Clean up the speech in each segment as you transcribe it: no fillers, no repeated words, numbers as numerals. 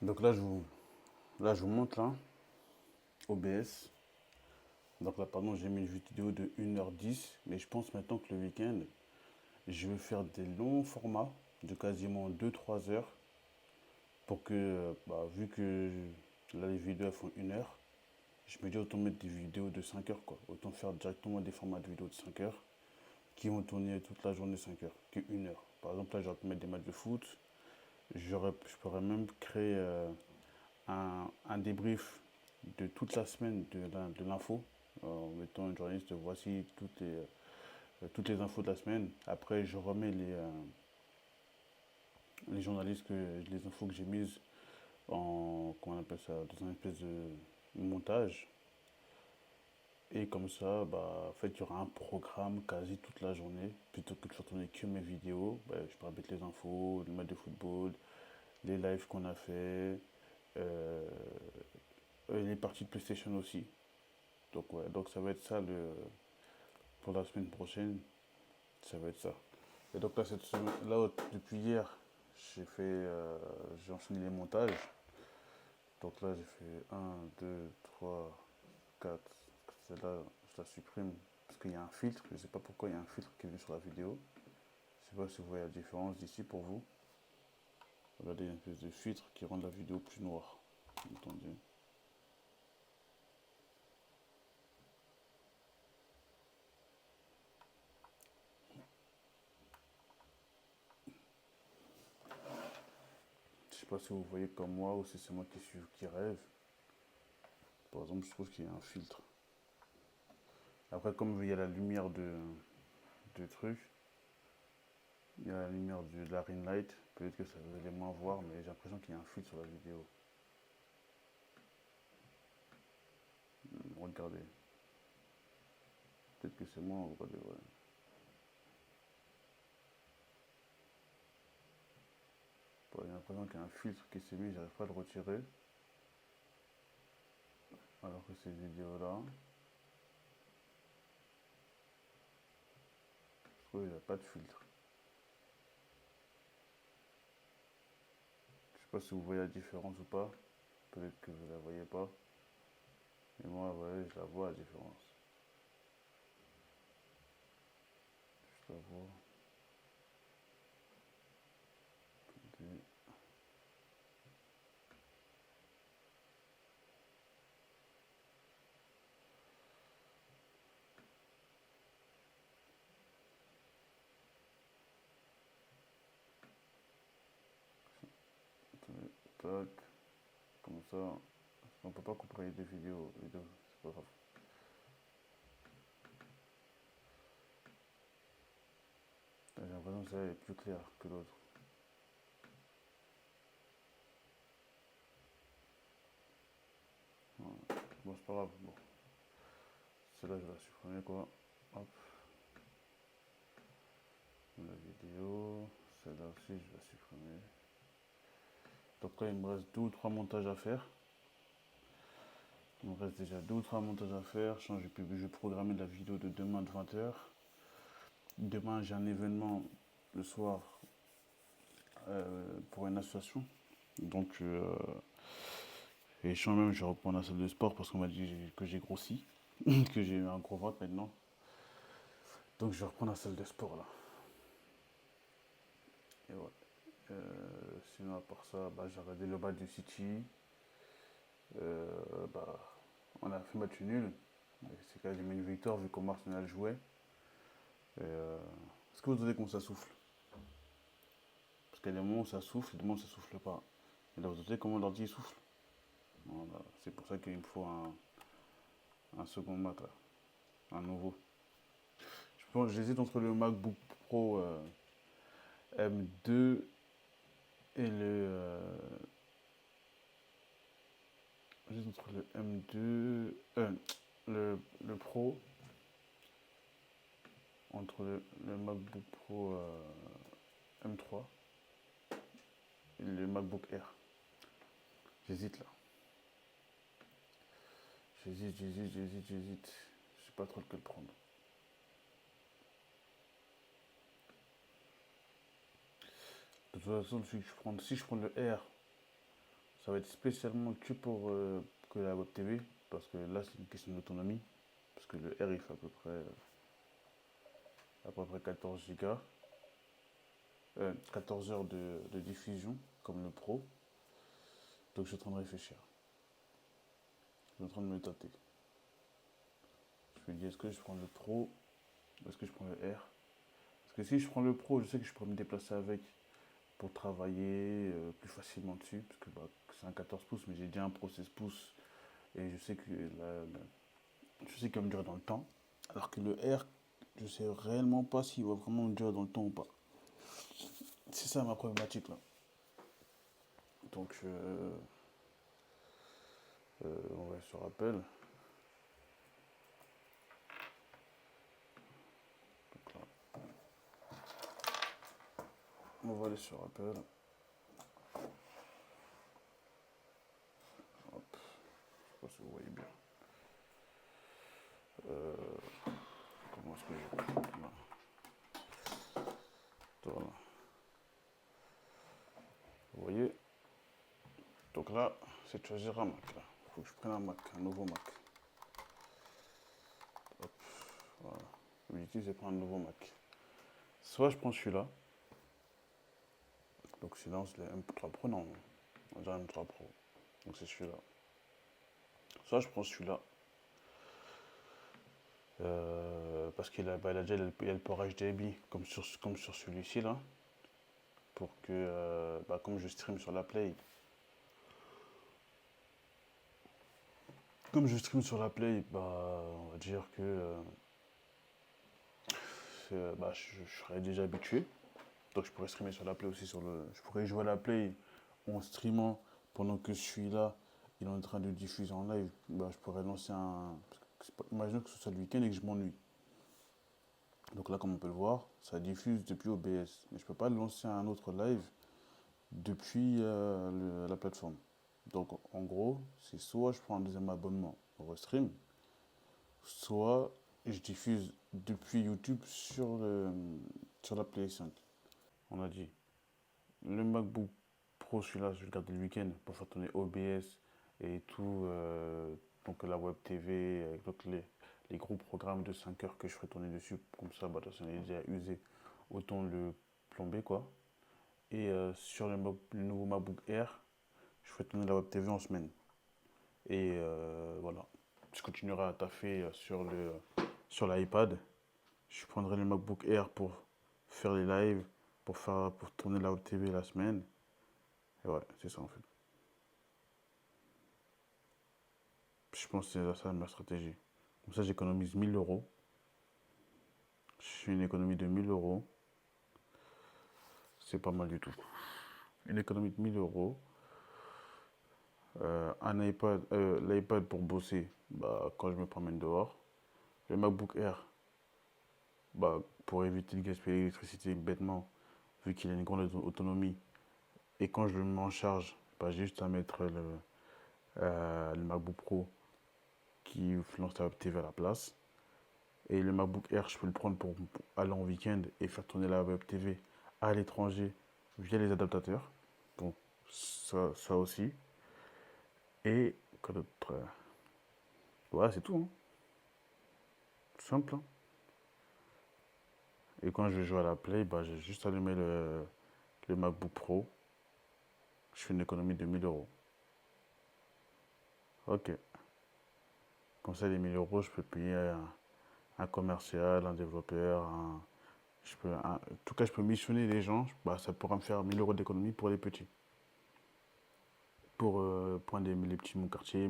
Donc là, je vous montre là, OBS. Donc là, pardon, j'ai mis une vidéo de 1h10, mais je pense maintenant que le week-end, je vais faire des longs formats de quasiment 2-3 heures pour que, vu que là, les vidéos elles font 1 heure, je me dis autant mettre des vidéos de 5 heures quoi. Autant faire directement des formats de vidéos de 5 heures qui vont tourner toute la journée 5 heures, que 1 heure. Par exemple, là, j'aurais pu mettre des matchs de foot. Je pourrais même créer un débrief de toute la semaine de l'info, en mettant une journaliste, voici toutes les infos de la semaine. Après, je remets les journalistes, les infos que j'ai mises comment on appelle ça, dans un espèce de montage. Et comme ça, en fait, il y aura un programme quasi toute la journée. Plutôt que de faire tourner que mes vidéos, je pourrais mettre les infos, le match de football, les lives qu'on a fait, euh, et les parties de PlayStation aussi. Donc ouais, donc ça va être ça pour la semaine prochaine, ça va être ça. Et donc là, cette semaine, là depuis hier, j'ai enchaîné les montages. Donc là, j'ai fait un 2 3 4. Celle-là, je la supprime parce qu'il y a un filtre. Je ne sais pas pourquoi il y a un filtre qui est venu sur la vidéo. Je ne sais pas si vous voyez la différence d'ici pour vous. Regardez, il y a une espèce de filtre qui rend la vidéo plus noire. Attendez. Je ne sais pas si vous voyez comme moi ou si c'est moi qui rêve. Par exemple, je trouve qu'il y a un filtre. Après, comme il y a la lumière de truc, il y a la lumière de la ring light, peut-être que ça vous allez moins voir, mais j'ai l'impression qu'il y a un filtre sur la vidéo. Regardez. Peut-être que c'est moi, regardez, ouais. J'ai l'impression qu'il y a un filtre qui s'est mis, j'arrive pas à le retirer. Alors que cette vidéo-là, je trouve qu'il n'y a pas de filtre. Je sais pas si vous voyez la différence ou pas. Peut-être que vous la voyez pas. Mais moi, ouais, je la vois la différence. Je la vois. Attendez. Attendez. Tac. Comme ça. On peut pas comparer deux vidéos. C'est pas grave. J'ai l'impression que ça est plus clair que l'autre. Voilà. Bon, c'est pas grave. Bon. Celle-là, je vais la supprimer quoi. Hop. La vidéo. Celle-là aussi, je vais la supprimer. Donc là, il me reste deux ou trois montages à faire. Il me reste déjà deux ou trois montages à faire. Je vais programmer la vidéo de demain de 20h. Demain, j'ai un événement le soir pour une association. Donc, et je sens même je vais reprendre la salle de sport parce qu'on m'a dit que j'ai grossi, que j'ai eu un gros ventre maintenant. Donc, je vais reprendre la salle de sport là. Et ouais. Sinon, à part ça, j'ai regardé le bas du City. Euh, bah, on a fait match nul. C'est quasiment une victoire vu comment Arsenal jouait. Est-ce que vous entendez comment ça souffle? Parce qu'il y a des moments où ça souffle et des moments où ça souffle pas. Et là, vous entendez comment l'ordi souffle? Voilà. C'est pour ça qu'il me faut un second Mac là, un nouveau. J'hésite entre le MacBook Pro M2 et j'hésite entre le M2, le Pro, entre le MacBook Pro M3 et le MacBook Air. J'hésite là. J'hésite. Je sais pas trop lequel prendre. De toute façon, si je prends le Air, ça va être spécialement que la Web TV, parce que là, c'est une question d'autonomie. Parce que le R, il fait à peu près 14 gigas, 14 heures de diffusion, comme le Pro. Donc, je suis en train de réfléchir. Je suis en train de me tâter. Je me dis, est-ce que je prends le Pro ou est-ce que je prends le R? Parce que si je prends le Pro, je sais que je pourrais me déplacer avec pour travailler plus facilement dessus. Parce que c'est un 14 pouces, mais j'ai déjà un Pro 16 pouces. Et je sais que je sais qu'il va me durer dans le temps. Alors que le R, je sais réellement pas s'il va vraiment me durer dans le temps ou pas. C'est ça ma problématique là. Donc, on va sur Apple. Donc là, on va aller sur Apple. Hop, je sais pas si vous voyez bien. Euh, Comment est-ce que je vais là. Voilà. Vous voyez. Donc là, c'est de choisir un Mac. Il faut que je prenne un Mac, un nouveau Mac. Hop, voilà. L'objectif, c'est de prendre un nouveau Mac. Soit je prends celui-là. Donc celui-là, c'est le M3 Pro. Non, on dirait M3 Pro. Donc c'est celui-là. Soit je prends celui-là. Parce qu'il a, il a déjà il a le port HDMI comme sur celui-ci là. Pour que, comme je stream sur la Play, on va dire que je serais déjà habitué. Donc je pourrais streamer sur la Play aussi je pourrais jouer à la Play en streamant pendant que je suis là. Il est en train de diffuser en live. Je pourrais lancer un. Imaginons que ce soit le week-end et que je m'ennuie. Donc là, comme on peut le voir, ça diffuse depuis OBS. Mais je ne peux pas lancer un autre live depuis la plateforme. Donc en gros, c'est soit je prends un deuxième abonnement au Restream, soit je diffuse depuis YouTube sur la Play 5. On a dit, le MacBook Pro, celui-là, je vais le garder le week-end pour faire tourner OBS et tout, donc la Web TV, donc les gros programmes de 5 heures que je ferai tourner dessus, comme ça, de toute façon, il est déjà usé, autant le plomber, quoi. Et sur le nouveau MacBook Air, je ferai tourner la Web TV en semaine. Et voilà. Je continuerai à taffer sur l'iPad. Je prendrai le MacBook Air pour faire les lives, pour tourner la Web TV la semaine. Et ouais, c'est ça en fait. Je pense que c'est ça ma stratégie. Comme ça, j'économise 1000 euros. Je fais une économie de 1000 euros. C'est pas mal du tout. Une économie de 1000 euros. L'iPad pour bosser quand je me promène dehors. Le MacBook Air pour éviter de gaspiller l'électricité bêtement, vu qu'il a une grande autonomie. Et quand je le mets en charge, j'ai juste à mettre le MacBook Pro qui lance la Web TV à la place. Et le MacBook Air, je peux le prendre pour aller en week-end et faire tourner la Web TV à l'étranger via les adaptateurs. Donc ça aussi. Et quoi d'autre? Ouais, c'est tout, hein. Simple, hein. Et quand je vais jouer à la Play, j'ai juste allumé le MacBook Pro. Je fais une économie de 1000 euros. Ok. Comme ça, les 1000 euros, je peux payer un commercial, un développeur, en tout cas, je peux missionner les gens. Ça pourra me faire 1000 euros d'économie pour les petits. Pour prendre les petits de mon quartier,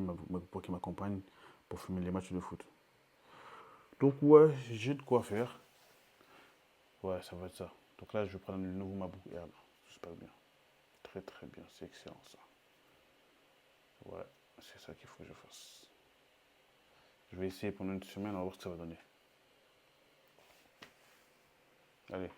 pour qu'ils m'accompagnent pour filmer les matchs de foot. Donc, ouais, j'ai de quoi faire. Ouais, ça va être ça. Donc là, je vais prendre le nouveau MacBook Air. Ça se passe bien. Très, très bien. C'est excellent, ça. Ouais, c'est ça qu'il faut que je fasse. Je vais essayer pendant une semaine, on va voir ce que ça va donner. Allez.